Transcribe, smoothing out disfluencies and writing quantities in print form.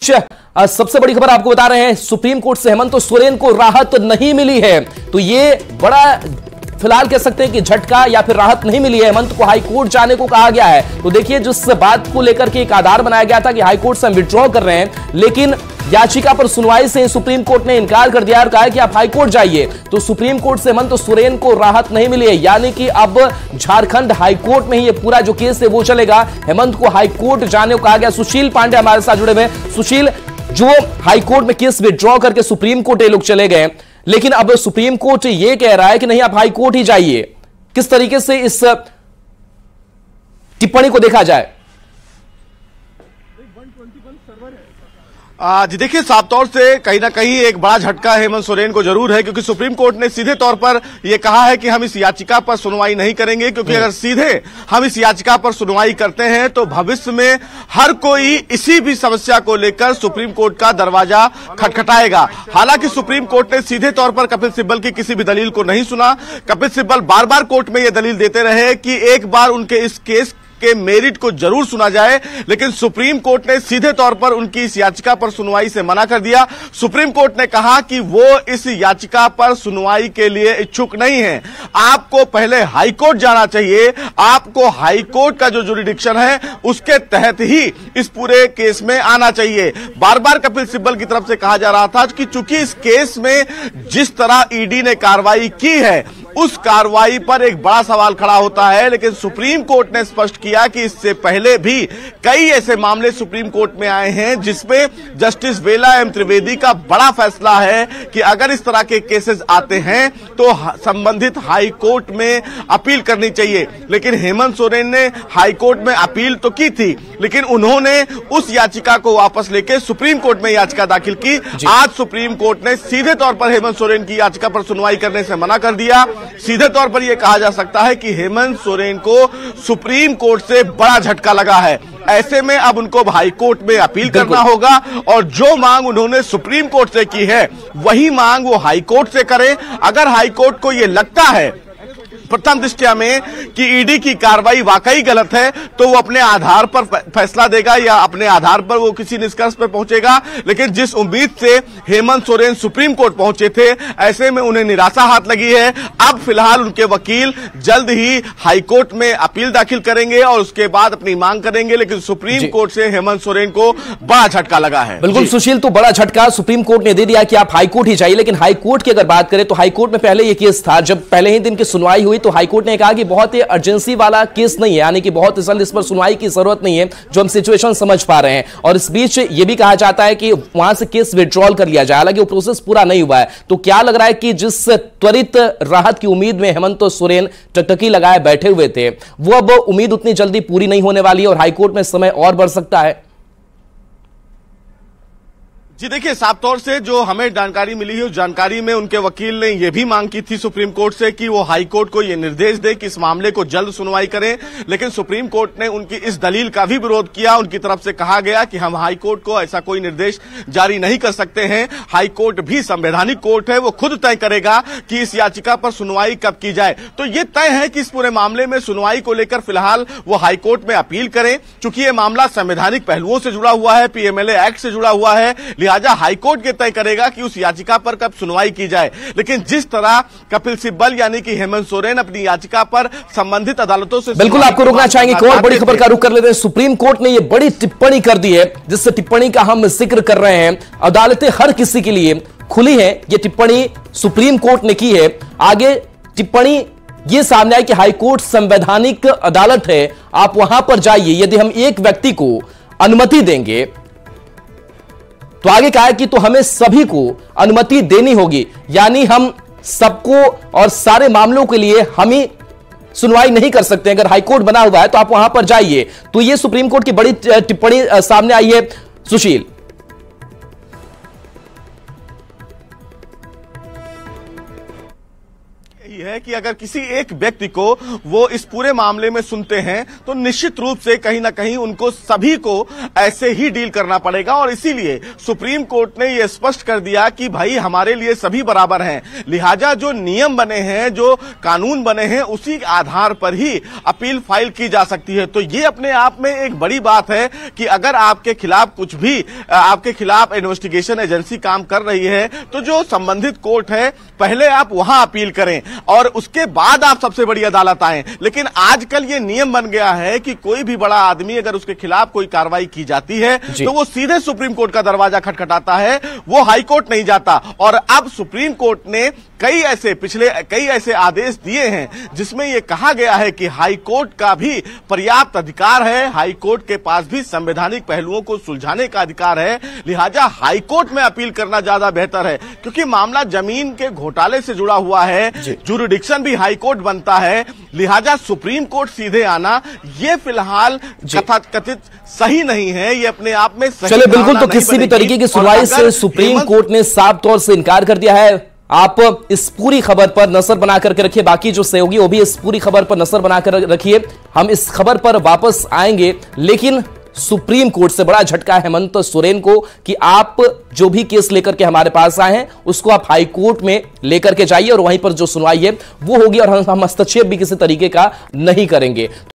बीच सबसे बड़ी खबर आपको बता रहे हैं, सुप्रीम कोर्ट से हेमंत सोरेन को राहत नहीं मिली है। तो ये बड़ा फिलहाल कह सकते हैं कि झटका या फिर राहत नहीं मिली है। हेमंत को हाई कोर्ट जाने को कहा गया है। तो देखिए, जिस बात को लेकर के एक आधार बनाया गया था कि हाई कोर्ट से हम विड्रॉ कर रहे हैं, लेकिन याचिका पर सुनवाई से सुप्रीम कोर्ट ने इनकार कर दिया और कहा कि आप हाई कोर्ट जाइए। तो सुप्रीम कोर्ट से हेमंत सोरेन को राहत नहीं मिली है, यानी कि अब झारखंड हाई कोर्ट में ही ये पूरा जो केस है वो चलेगा। हेमंत को हाई कोर्ट जाने को कहा गया। सुशील पांडे हमारे साथ जुड़े हुए। सुशील, जो हाई कोर्ट में केस विड्रॉ करके सुप्रीम कोर्ट ये लोग चले गए, लेकिन अब सुप्रीम कोर्ट ये कह रहा है कि नहीं, आप हाई कोर्ट ही जाइए। किस तरीके से इस टिप्पणी को देखा जाए? जी देखिए, साफ तौर से कहीं ना कहीं एक बड़ा झटका हेमंत सोरेन को जरूर है, क्योंकि सुप्रीम कोर्ट ने सीधे तौर पर यह कहा है कि हम इस याचिका पर सुनवाई नहीं करेंगे, क्योंकि अगर सीधे हम इस याचिका पर सुनवाई करते हैं तो भविष्य में हर कोई इसी भी समस्या को लेकर सुप्रीम कोर्ट का दरवाजा खटखटाएगा। हालांकि सुप्रीम कोर्ट ने सीधे तौर पर कपिल सिब्बल की किसी भी दलील को नहीं सुना। कपिल सिब्बल बार बार कोर्ट में यह दलील देते रहे कि एक बार उनके इस केस के मेरिट को जरूर सुना जाए, लेकिन सुप्रीम कोर्ट ने सीधे तौर पर उनकी इस याचिका पर सुनवाई से मना कर दिया। सुप्रीम कोर्ट ने कहा कि वो इस याचिका पर सुनवाई के लिए इच्छुक नहीं है। आपको पहले हाई कोर्ट जाना चाहिए। आपको हाई कोर्ट का जो जुरिडिक्शन है उसके तहत ही इस पूरे केस में आना चाहिए। बार बार कपिल सिब्बल की तरफ से कहा जा रहा था कि चूंकि इस केस में जिस तरह ईडी ने कार्रवाई की है उस कार्रवाई पर एक बड़ा सवाल खड़ा होता है, लेकिन सुप्रीम कोर्ट ने स्पष्ट किया कि इससे पहले भी कई ऐसे मामले सुप्रीम कोर्ट में आए हैं जिसमें जस्टिस बेला एम त्रिवेदी का बड़ा फैसला है कि अगर इस तरह के केसेस आते हैं तो संबंधित हाई कोर्ट में अपील करनी चाहिए। लेकिन हेमंत सोरेन ने हाई कोर्ट में अपील तो की थी, लेकिन उन्होंने उस याचिका को वापस लेकर सुप्रीम कोर्ट में याचिका दाखिल की। आज सुप्रीम कोर्ट ने सीधे तौर पर हेमंत सोरेन की याचिका पर सुनवाई करने से मना कर दिया। सीधे तौर पर यह कहा जा सकता है कि हेमंत सोरेन को सुप्रीम कोर्ट से बड़ा झटका लगा है। ऐसे में अब उनको हाई कोर्ट में अपील करना होगा और जो मांग उन्होंने सुप्रीम कोर्ट से की है वही मांग वो हाई कोर्ट से करें। अगर हाई कोर्ट को यह लगता है प्रथम दृष्टया में कि ईडी की कार्रवाई वाकई गलत है तो वो अपने आधार पर फैसला देगा या अपने आधार पर वो किसी निष्कर्ष पर पहुंचेगा। लेकिन जिस उम्मीद से हेमंत सोरेन सुप्रीम कोर्ट पहुंचे थे, ऐसे में उन्हें निराशा हाथ लगी है। अब फिलहाल उनके वकील जल्द ही हाई कोर्ट में अपील दाखिल करेंगे और उसके बाद अपनी मांग करेंगे। लेकिन सुप्रीम कोर्ट से हेमंत सोरेन को बड़ा झटका लगा है। बिल्कुल सुशील, तो बड़ा झटका सुप्रीम कोर्ट ने दे दिया कि आप हाई कोर्ट ही जाइए। लेकिन हाई कोर्ट की अगर बात करें तो हाई कोर्ट में पहले यह केस था, जब पहले ही दिन की सुनवाई हुई तो हाईकोर्ट ने कहा कि बहुत ही अर्जेंसी वाला केस नहीं है, यानी कि बहुत जल्द इस पर सुनवाई की जरूरत नहीं है, जो हम सिचुएशन समझ पा रहे हैं। और इस बीच यह भी कहा जाता है कि वहां से केस विड्रॉल कर लिया जाए, हालांकि वो प्रोसेस पूरा नहीं हुआ है। तो क्या लग रहा है कि जिस त्वरित राहत की उम्मीद में हेमंत सोरेन टकटकी लगाए बैठे हुए थे, वो अब उम्मीद उतनी जल्दी पूरी नहीं होने वाली है और हाईकोर्ट में समय और बढ़ सकता है? जी देखिए, साफ तौर से जो हमें जानकारी मिली है उस जानकारी में उनके वकील ने यह भी मांग की थी सुप्रीम कोर्ट से कि वो हाई कोर्ट को यह निर्देश दे कि इस मामले को जल्द सुनवाई करें। लेकिन सुप्रीम कोर्ट ने उनकी इस दलील का भी विरोध किया। उनकी तरफ से कहा गया कि हम हाई कोर्ट को ऐसा कोई निर्देश जारी नहीं कर सकते हैं। हाई कोर्ट भी संवैधानिक कोर्ट है, वो खुद तय करेगा कि इस याचिका पर सुनवाई कब की जाए। तो ये तय है कि इस पूरे मामले में सुनवाई को लेकर फिलहाल वो हाई कोर्ट में अपील करें। चूंकि ये मामला संवैधानिक पहलुओं से जुड़ा हुआ है, पीएमएलए एक्ट से जुड़ा हुआ है, लिहाजा हाईकोर्ट ये तय करेगा कि उस याचिका पर कब सुनवाई की जाए। लेकिन जिस तरह कपिल सिब्बल यानी कि हेमंत सोरेन अपनी याचिका पर संबंधित अदालतों से बिल्कुल आपको रोकना चाहेंगे। एक और बड़ी खबर का रुख कर लेते हैं। सुप्रीम कोर्ट ने यह बड़ी टिप्पणी कर दी है, जिस टिप्पणी का हम जिक्र कर रहे हैं। अदालतें हर किसी के लिए खुली है, यह टिप्पणी सुप्रीम कोर्ट ने की है। आगे टिप्पणी यह सामने आई कि हाईकोर्ट संवैधानिक अदालत है, आप वहां पर जाइए। यदि हम एक व्यक्ति को अनुमति देंगे तो आगे कहा है कि तो हमें सभी को अनुमति देनी होगी, यानी हम सबको और सारे मामलों के लिए हम ही सुनवाई नहीं कर सकते। अगर हाईकोर्ट बना हुआ है तो आप वहां पर जाइए। तो यह सुप्रीम कोर्ट की बड़ी टिप्पणी सामने आई है। सुशील, है है कि अगर किसी एक व्यक्ति को वो इस पूरे मामले में सुनते हैं तो निश्चित रूप से कहीं ना कहीं उनको सभी को ऐसे ही डील करना पड़ेगा। और इसीलिए सुप्रीम कोर्ट ने यह स्पष्ट कर दिया कि भाई हमारे लिए सभी बराबर हैं, लिहाजा जो नियम बने हैं, जो कानून बने हैं, उसी आधार पर ही अपील फाइल की जा सकती है। तो ये अपने आप में एक बड़ी बात है कि अगर आपके खिलाफ कुछ भी, आपके खिलाफ इन्वेस्टिगेशन एजेंसी काम कर रही है तो जो संबंधित कोर्ट है पहले आप वहां अपील करें और उसके बाद आप सबसे बड़ी अदालत आए। लेकिन आजकल ये नियम बन गया है कि कोई भी बड़ा आदमी अगर उसके खिलाफ कोई कार्रवाई की जाती है तो वो सीधे सुप्रीम कोर्ट का दरवाजा खटखटाता है, वो हाई कोर्ट नहीं जाता। और अब सुप्रीम कोर्ट ने पिछले कई ऐसे आदेश दिए हैं जिसमें यह कहा गया है कि हाई कोर्ट का भी पर्याप्त अधिकार है, हाई कोर्ट के पास भी संवैधानिक पहलुओं को सुलझाने का अधिकार है। लिहाजा हाई कोर्ट में अपील करना ज्यादा बेहतर है, क्योंकि मामला जमीन के घोटाले से जुड़ा हुआ है, जुरिडिक्शन भी हाई कोर्ट बनता है। लिहाजा सुप्रीम कोर्ट सीधे आना ये फिलहाल कथित सही नहीं है, ये अपने आप में सही। चलिए, बिल्कुल, तो किसी भी तरीके की सुनवाई से सुप्रीम कोर्ट ने साफ तौर से इनकार कर दिया है। आप इस पूरी खबर पर नजर बना करके रखिए, बाकी जो सहयोगी वो भी इस पूरी खबर पर नजर बनाकर रखिए। हम इस खबर पर वापस आएंगे, लेकिन सुप्रीम कोर्ट से बड़ा झटका है हेमंत सोरेन को कि आप जो भी केस लेकर के हमारे पास आए हैं उसको आप हाई कोर्ट में लेकर के जाइए और वहीं पर जो सुनवाई है वो होगी और हम हस्तक्षेप भी किसी तरीके का नहीं करेंगे।